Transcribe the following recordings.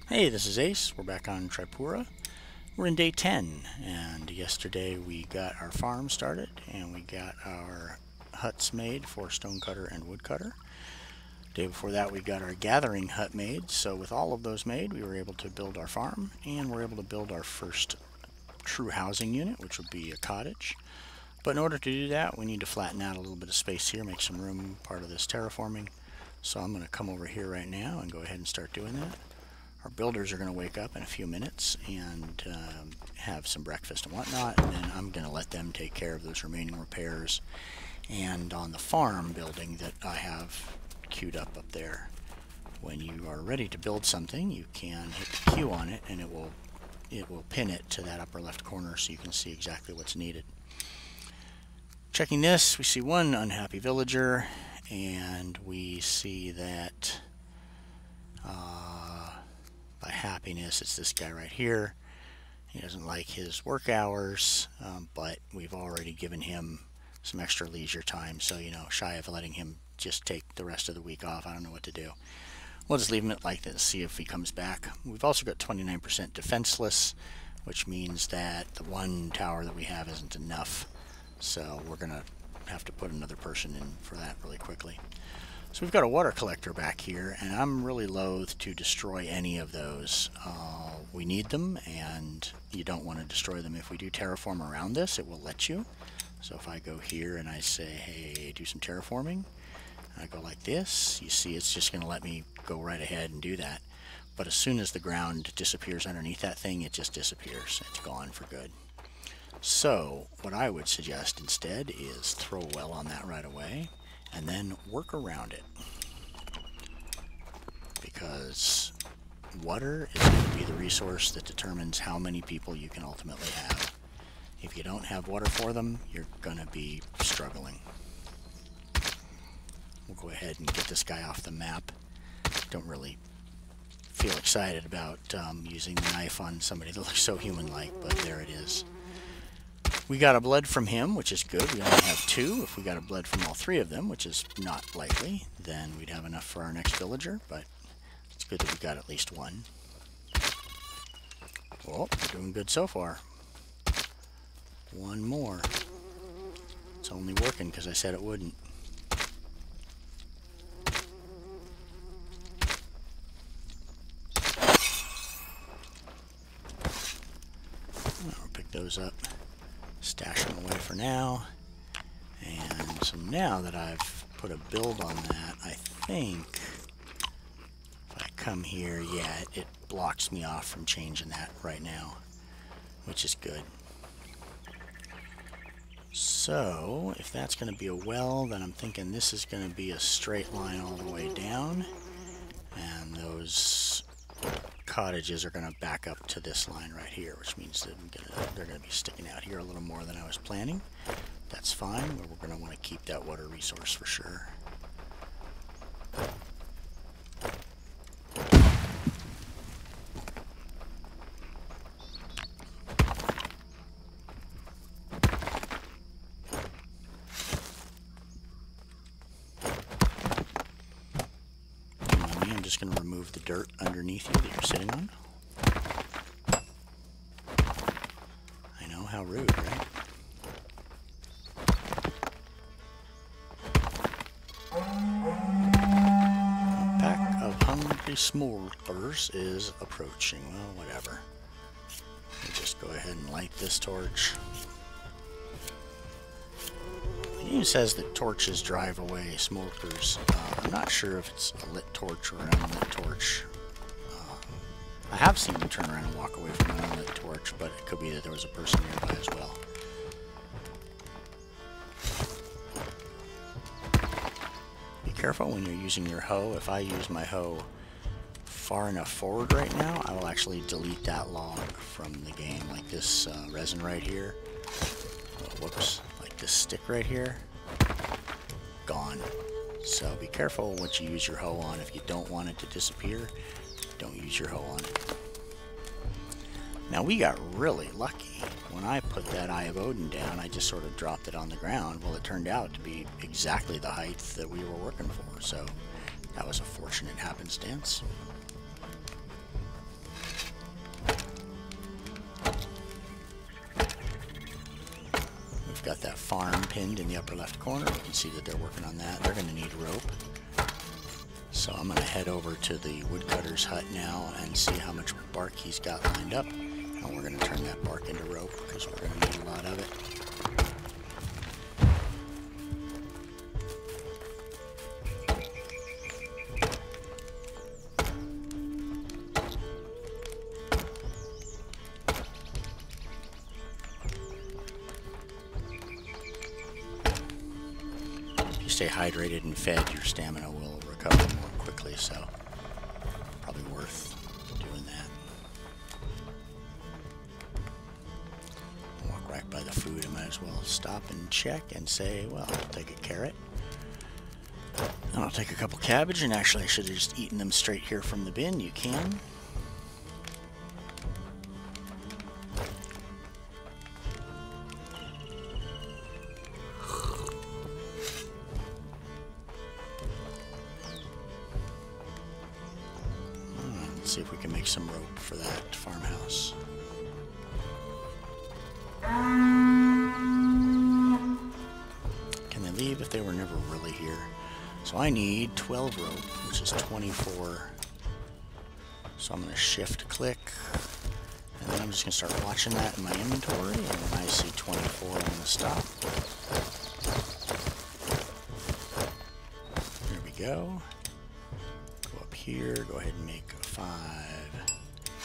Hey, this is Ace. We're back on Tripura. We're in day 10, and yesterday we got our farm started and we got our huts made for stonecutter and woodcutter. Day before that we got our gathering hut made, so with all of those made we were able to build our farm and we're able to build our first true housing unit, which would be a cottage. But in order to do that we need to flatten out a little bit of space here, make some room, part of this terraforming. So I'm going to come over here right now and go ahead and start doing that. Our builders are going to wake up in a few minutes and have some breakfast and whatnot, and then I'm going to let them take care of those remaining repairs. And on the farm building that I have queued up there, when you are ready to build something, you can hit the Q on it and it will pin it to that upper left corner so you can see exactly what's needed. Checking this, we see one unhappy villager, and we see that by happiness, it's this guy right here. He doesn't like his work hours, but we've already given him some extra leisure time, so shy of letting him just take the rest of the week off. I don't know what to do. We'll just leave him like this, see if he comes back. We've also got 29% defenseless, which means that the one tower that we have isn't enough, so we're gonna have to put another person in for that really quickly. So we've got a water collector back here, and I'm really loath to destroy any of those. We need them, and you don't want to destroy them. If we do terraform around this, it will let you. So if I go here and I say, hey, do some terraforming, and I go like this, you see it's just going to let me go right ahead and do that. But as soon as the ground disappears underneath that thing, it just disappears. It's gone for good. So what I would suggest instead is throw a well on that right away, and then work around it, because water is going to be the resource that determines how many people you can ultimately have. If you don't have water for them, you're going to be struggling. We'll go ahead and get this guy off the map. Don't really feel excited about using the knife on somebody that looks so human-like, but there it is. We got a blood from him, which is good. We only have 2. If we got a blood from all 3 of them, which is not likely, then we'd have enough for our next villager, but it's good that we got at least 1. Well, we're doing good so far. 1 more. It's only working because I said it wouldn't. I'll pick those up. Stash them away for now. And so now that I've put a build on that, I think if I come here, yeah, it blocks me off from changing that right now, which is good. So if that's going to be a well, then I'm thinking this is going to be a straight line all the way down, and those cottages are going to back up to this line right here, which means that they're going to be sticking out here a little more than I was planning. That's fine, but we're going to want to keep that water resource for sure. I'm just going to remove the dirt underneath you that you're sitting on. I know, how rude, right? A pack of hungry smolters is approaching. Well, whatever. We'll just go ahead and light this torch. The game says that torches drive away smokers. I'm not sure if it's a lit torch or an unlit torch. I have seen them turn around and walk away from an unlit torch, but it could be that there was a person nearby as well. Be careful when you're using your hoe. If I use my hoe far enough forward right now, I will actually delete that log from the game, like this resin right here. Oh, whoops. This stick right here, gone. So be careful what you use your hoe on. If you don't want it to disappear, don't use your hoe on it. Now we got really lucky. When I put that Eye of Odin down, I just sort of dropped it on the ground. Well, it turned out to be exactly the height that we were working for, so that was a fortunate happenstance. farm pinned in the upper left corner. You can see that they're working on that. They're going to need rope. So I'm going to head over to the woodcutter's hut now and see how much bark he's got lined up. And we're going to turn that bark into rope because we're going to need a lot of it. Stay hydrated and fed, your stamina will recover more quickly, so probably worth doing that. Walk right by the food, I might as well stop and check and say, well, I'll take a carrot, and I'll take a couple cabbage, and actually I should have just eaten them straight here from the bin. You can. See if we can make some rope for that farmhouse. Can they leave if they were never really here? So I need 12 rope, which is 24. So I'm going to shift click, and then I'm just going to start watching that in my inventory, and when I see 24, I'm going to stop. There we go. Go up here, go ahead and make 5,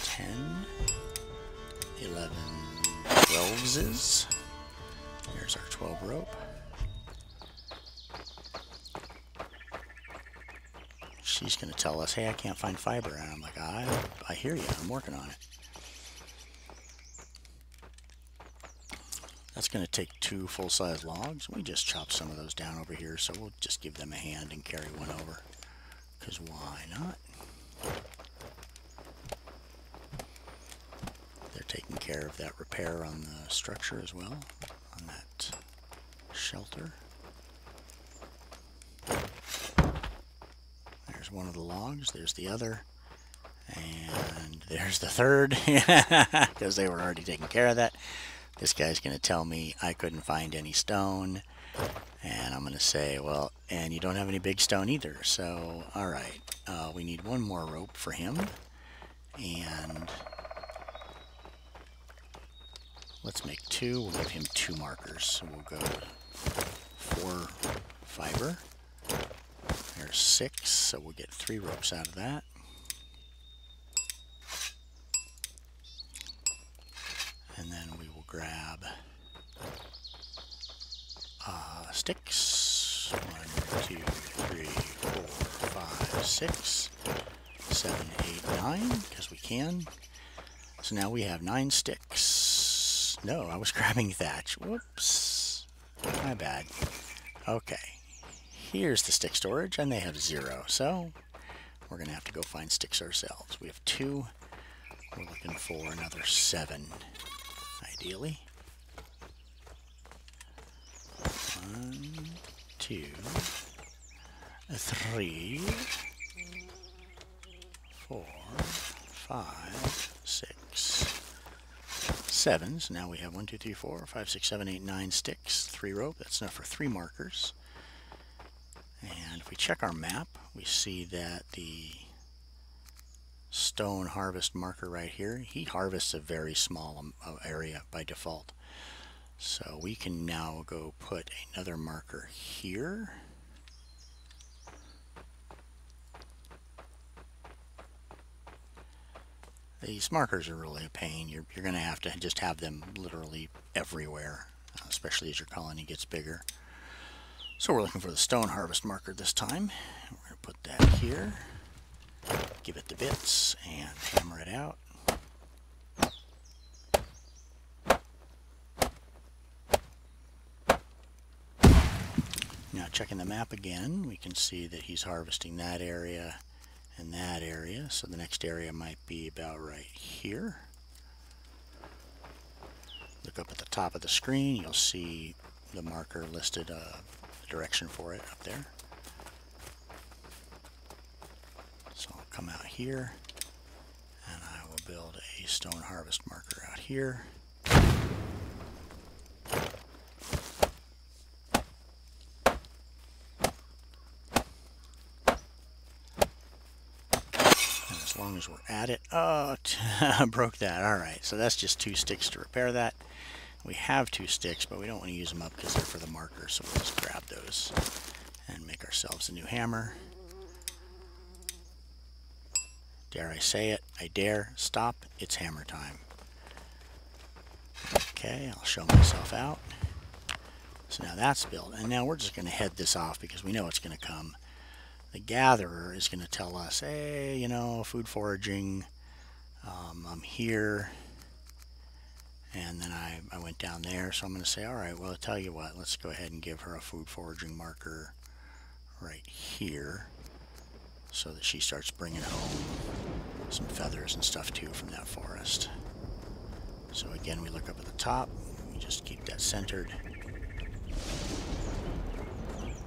10, 11, 12s. There's our 12 rope. She's going to tell us, hey, I can't find fiber. And I'm like, I hear you. I'm working on it. That's going to take 2 full-size logs. We just chopped some of those down over here, so we'll just give them a hand and carry one over. Because why not? They're taking care of that repair on the structure as well, on that shelter. There's one of the logs, there's the other, and there's the third, because they were already taking care of that. This guy's going to tell me I couldn't find any stone, and I'm going to say, well, and you don't have any big stone either, so alright, we need one more rope for him, and let's make 2. We'll give him 2 markers. So we'll go 4 fiber. There's 6, so we'll get 3 ropes out of that. And then we will grab sticks. 1, 2, 3, 4, 5, 6, 7, 8, 9, because we can. So now we have 9 sticks. No, I was grabbing thatch. Whoops. My bad. Okay. Here's the stick storage, and they have 0. So we're going to have to go find sticks ourselves. We have 2. We're looking for another 7, ideally. 1, 2, 3, 4, 5, 6, 7. So now we have 1, 2, 3, 4, 5, 6, 7, 8, 9 sticks, 3 rope. That's enough for 3 markers. And if we check our map, we see that the stone harvest marker right here, he harvests a very small area by default. So we can now go put another marker here. These markers are really a pain. You're going to have to just have them literally everywhere, especially as your colony gets bigger. So we're looking for the stone harvest marker this time. We're going to put that here, give it the bits, and hammer it out. Now checking the map again, we can see that he's harvesting that area and that area, so the next area might be about right here. Look up at the top of the screen, you'll see the marker listed, the direction for it up there. So I'll come out here and I will build a stone harvest marker out here. As long as we're at it. Oh, I broke that. Alright, so that's just 2 sticks to repair that. We have 2 sticks, but we don't want to use them up because they're for the marker, so we'll just grab those and make ourselves a new hammer. Dare I say it? I dare. Stop. It's hammer time. Okay, I'll show myself out. So now that's built, and now we're just going to head this off because we know it's going to come. The gatherer is going to tell us, hey, you know, food foraging, I'm here. And then I went down there, so I'm going to say, all right, well, I'll tell you what, let's go ahead and give her a food foraging marker right here so that she starts bringing home some feathers and stuff too from that forest. So again, we look up at the top, we just keep that centered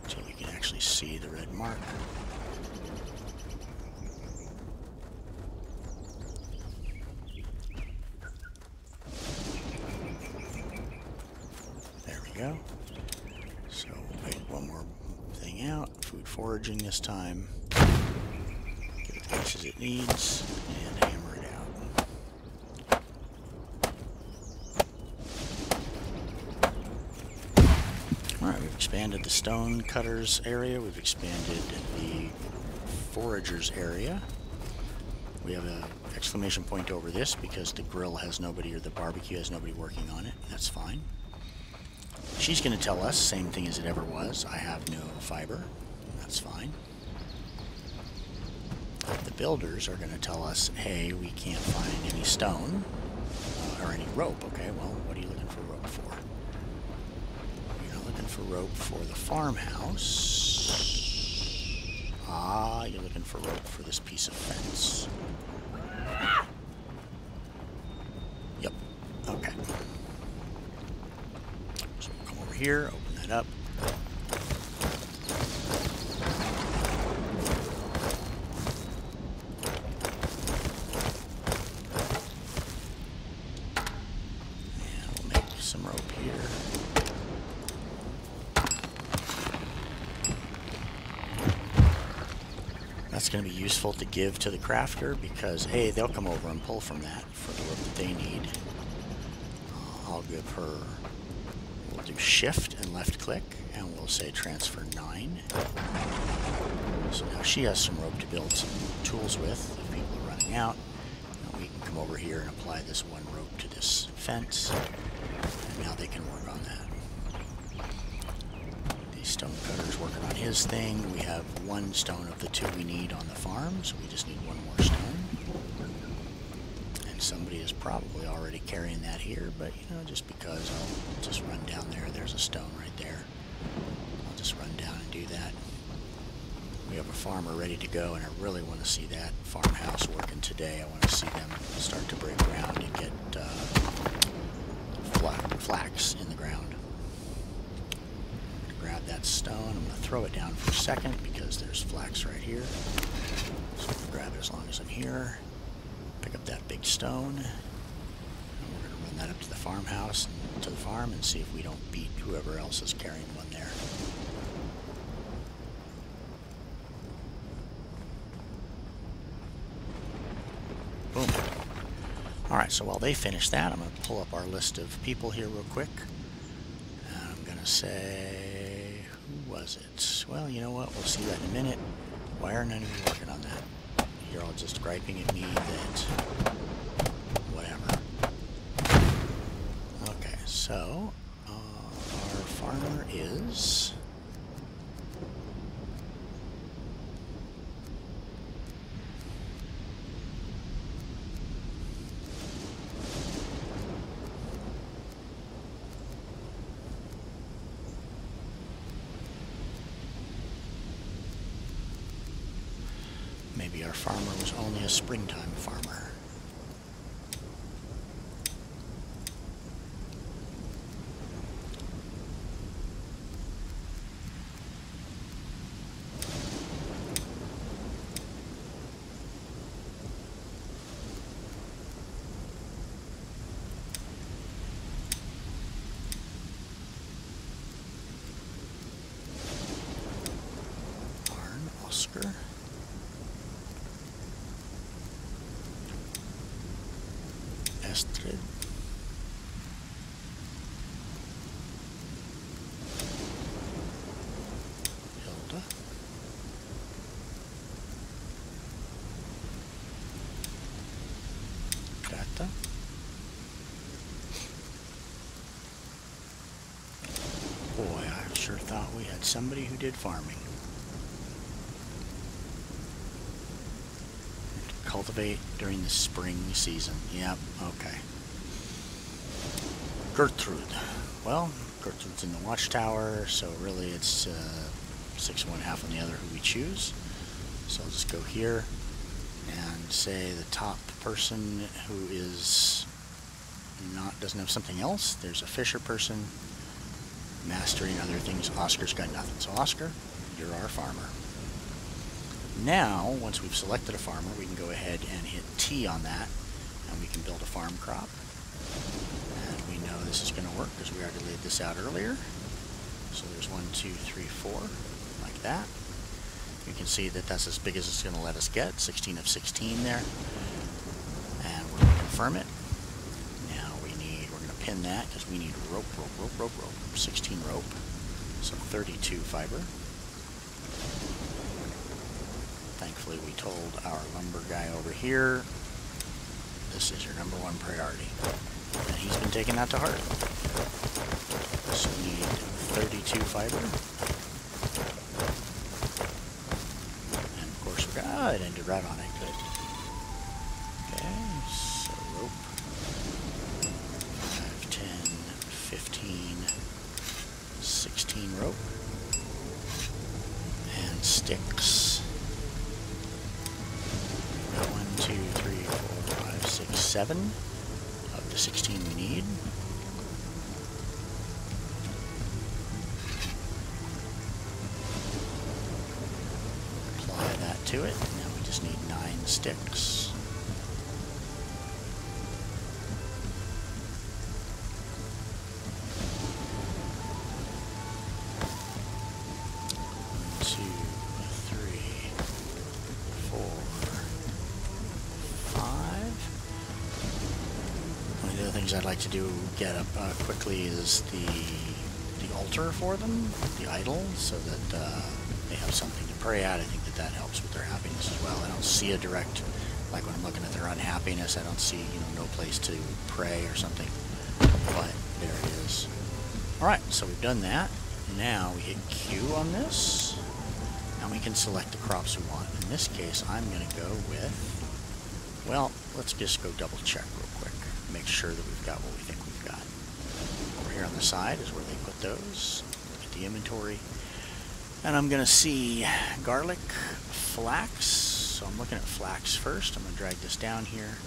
so we can actually see the red mark. Go. So we'll wait one more thing out. Food foraging this time. Give it as much as it needs and hammer it out. Alright, we've expanded the stone cutters area. We've expanded the foragers area. We have an exclamation point over this because the grill has nobody, or the barbecue has nobody working on it. That's fine. She's going to tell us, same thing as it ever was, I have no fiber. That's fine. The builders are going to tell us, hey, we can't find any stone or any rope. Okay, well, what are you looking for rope for? You're not looking for rope for the farmhouse. Ah, you're looking for rope for this piece of fence. Yep, okay. Here, open that up. And we'll make some rope here. That's going to be useful to give to the crafter because, hey, they'll come over and pull from that for the rope that they need. I'll give her... We'll do shift and left click, and we'll say transfer 9. So now she has some rope to build some tools with if people are running out. And we can come over here and apply this one rope to this fence, and now they can work on that. The stone cutter's working on his thing. We have 1 stone of the 2 we need on the farm, so we just need 1 more stone. Somebody is probably already carrying that here, but you know, just because I'll just run down there. There's a stone right there. I'll just run down and do that. We have a farmer ready to go, and I really want to see that farmhouse working today. I want to see them start to break ground and get flax in the ground. I'm going to grab that stone. I'm going to throw it down for a second because there's flax right here. So I'm going to grab it as long as I'm here. Pick up that big stone, and we're going to run that up to the farmhouse, and to the farm, and see if we don't beat whoever else is carrying one there. Boom. Alright, so while they finish that, I'm going to pull up our list of people here real quick. And I'm going to say, who was it? Well, you know what, we'll see that in a minute. Why are none of you working on that? You're all just griping at me that whatever. Okay, so our farmer is maybe our farmer was only a springtime farmer. Oscar. Astrid. Hilda. Kata. Boy, I sure thought we had somebody who did farming. Cultivate during the spring season. Yep, okay. Gertrude. Well, Gertrude's in the watchtower, so really it's 6 1 half on the other who we choose. So I'll just go here and say the top person who is doesn't have something else. There's a fisher person, mastering other things. Oscar's got nothing. So Oscar, you're our farmer. Now, once we've selected a farmer, we can go ahead and hit T on that, and we can build a farm crop. And we know this is going to work because we already laid this out earlier. So there's 1, 2, 3, 4, like that. You can see that that's as big as it's going to let us get, 16 of 16 there. And we're going to confirm it. Now we're going to pin that because we need rope, 16 rope. So 32 fiber. Thankfully, we told our lumber guy over here, this is your #1 priority. And he's been taking that to heart. So we need 32 fiber. And of course, it ended right on it. Good. Okay, so rope. 5, 10, 15, 16 rope. And sticks. 1, 2, 3, 4, 5, 6, 7 of the 16 we need. Apply that to it. Now we just need 9 sticks. I'd like to do get up quickly is the altar for them, the idol, so that they have something to pray at. I think that helps with their happiness as well. I don't see a direct, like when I'm looking at their unhappiness, I don't see, no place to pray or something, but there it is. Alright, so we've done that. Now we hit Q on this, and we can select the crops we want. In this case, I'm going to go with, well, let's just go double check real quick. Make sure that we've got what we think we've got. Over here on the side is where they put those. Look at the inventory. And I'm going to see garlic, flax. So I'm looking at flax first. I'm going to drag this down here.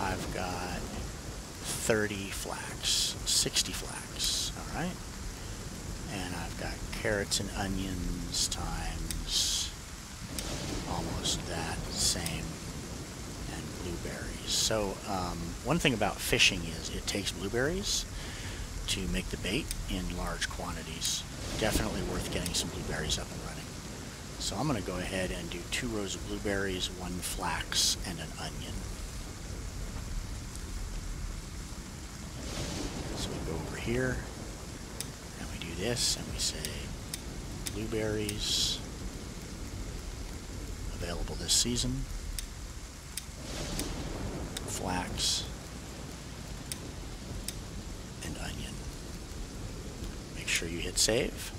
I've got 30 flax, 60 flax. All right. And I've got carrots and onions times almost that same. Blueberries. So one thing about fishing is it takes blueberries to make the bait in large quantities. Definitely worth getting some blueberries up and running. So I'm going to go ahead and do 2 rows of blueberries, 1 flax, and an onion. So we go over here and we do this and we say blueberries available this season. Flax and onion. Make sure you hit save.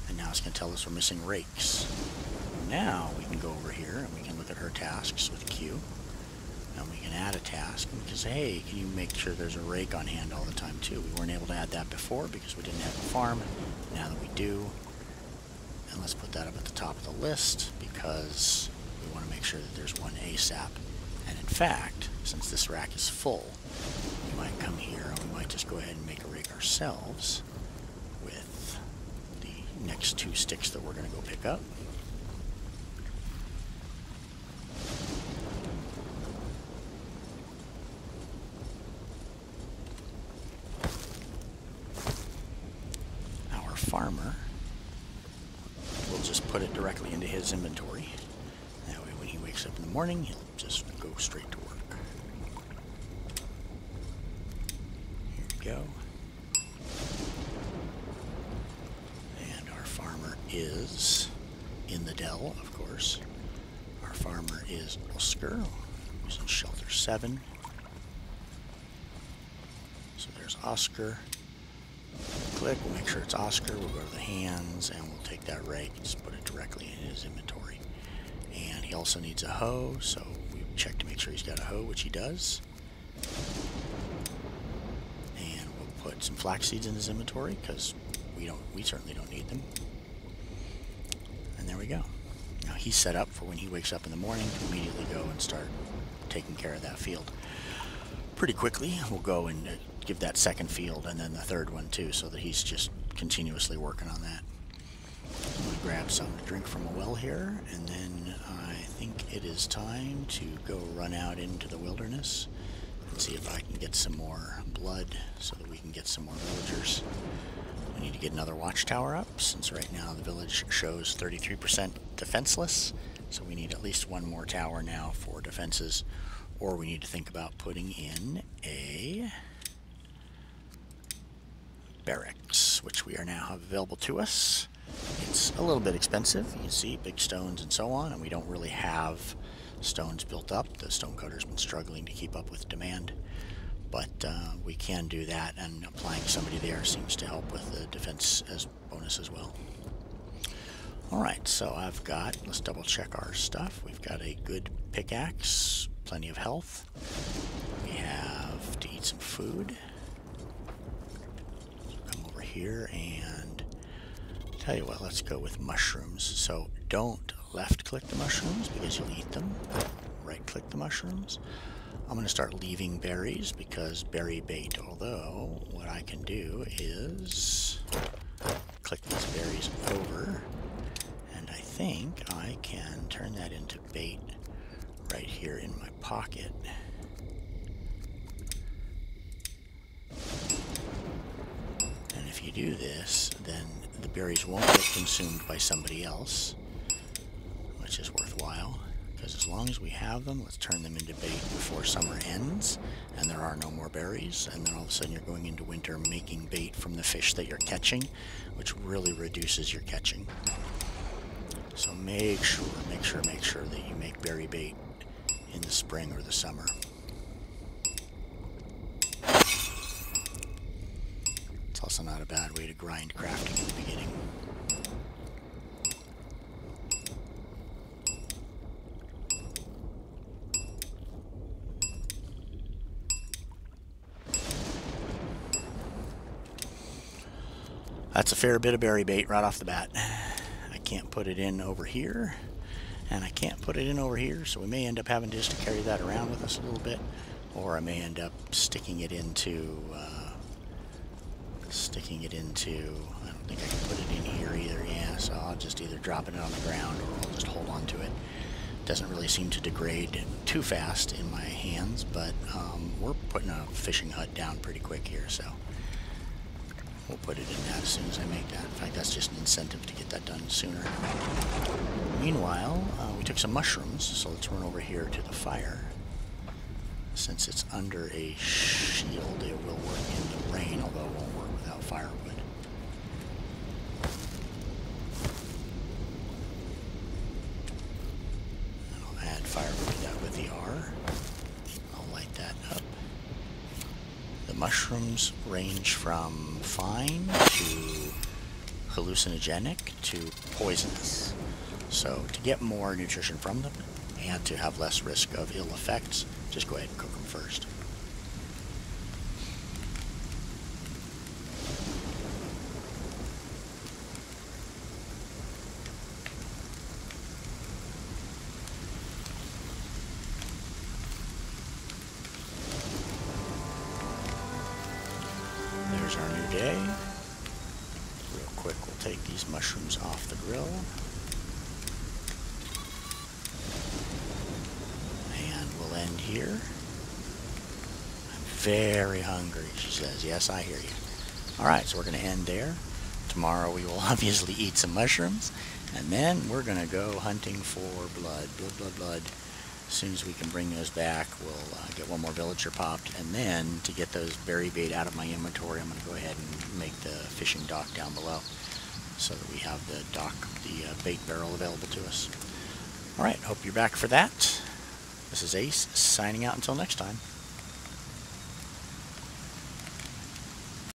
And now it's going to tell us we're missing rakes. Now we can go over here and we can look at her tasks with Q. And we can add a task and we can say, hey, can you make sure there's a rake on hand all the time too? We weren't able to add that before because we didn't have a farm. Now that we do, and let's put that up at the top of the list because we want to make sure that there's one ASAP. And in fact, since this rack is full, we might come here and we might just go ahead and make a rake ourselves with the next 2 sticks that we're going to go pick up. Our farmer, we'll just put it directly into his inventory. That way when he wakes up in the morning, he'll just go straight to work. go. And our farmer is in the dell, of course. Our farmer is Oscar, who's in shelter 7. So there's Oscar. We'll click, we'll make sure it's Oscar, we'll go to the hands, and we'll take that rake and just put it directly in his inventory. And he also needs a hoe, so we check to make sure he's got a hoe, which he does. And we'll put some flax seeds in his inventory, because we certainly don't need them. And there we go. Now he's set up for when he wakes up in the morning to immediately go and start taking care of that field. Pretty quickly, we'll go and give that second field and then the third one too, so that he's just continuously working on that. I'm going to grab some to drink from a well here, and then I think it is time to go run out into the wilderness and see if I can get some more blood so that we can get some more villagers. We need to get another watchtower up, since right now the village shows 33% defenseless, so we need at least one more tower now for defenses, or we need to think about putting in a barracks, which we are now have available to us. It's a little bit expensive, you can see, big stones and so on, and we don't really have stones built up. The stonecutter's been struggling to keep up with demand, but we can do that, and applying somebody there seems to help with the defense as bonus as well. Alright, so I've got, let's double check our stuff. We've got a good pickaxe, plenty of health. We have to eat some food. Come over here and tell you what, let's go with mushrooms. So don't left click the mushrooms because you'll eat them. Right click the mushrooms. I'm going to start leaving berries because berry bait, although what I can do is click these berries over, and I think I can turn that into bait right here in my pocket. And if you do this, then the berries won't get consumed by somebody else, which is worthwhile, because as long as we have them, let's turn them into bait before summer ends and there are no more berries, and then all of a sudden you're going into winter making bait from the fish that you're catching, which really reduces your catching. So make sure that you make berry bait in the spring or the summer. It's also not a bad way to grind crafting in the beginning. That's a fair bit of berry bait right off the bat. I can't put it in over here, and I can't put it in over here, so we may end up having just to carry that around with us a little bit, or I may end up sticking it into, I don't think I can put it in here either, yeah, so I'll just either drop it on the ground or I'll just hold on to it. It doesn't really seem to degrade too fast in my hands, but we're putting a fishing hut down pretty quick here, so we'll put it in that as soon as I make that. In fact, that's just an incentive to get that done sooner. Meanwhile, we took some mushrooms, so let's run over here to the fire. Since it's under a shield, it will work in the rain, although it won't work without firewood. I'll add firewood to that with the R. I'll light that up. The mushrooms range from fine to hallucinogenic to poisonous. So to get more nutrition from them and to have less risk of ill effects, just go ahead and cook them first. There's our new day. Real quick, we'll take these mushrooms off the grill. And we'll end here. I'm very hungry, she says. Yes, I hear you. Alright, so we're going to end there. Tomorrow we will obviously eat some mushrooms. And then we're going to go hunting for blood. Blood. As soon as we can bring those back, we'll get one more villager popped, and then to get those berry bait out of my inventory, I'm going to go ahead and make the fishing dock down below so that we have the bait barrel available to us. Alright, hope you're back for that. This is Ace, signing out until next time.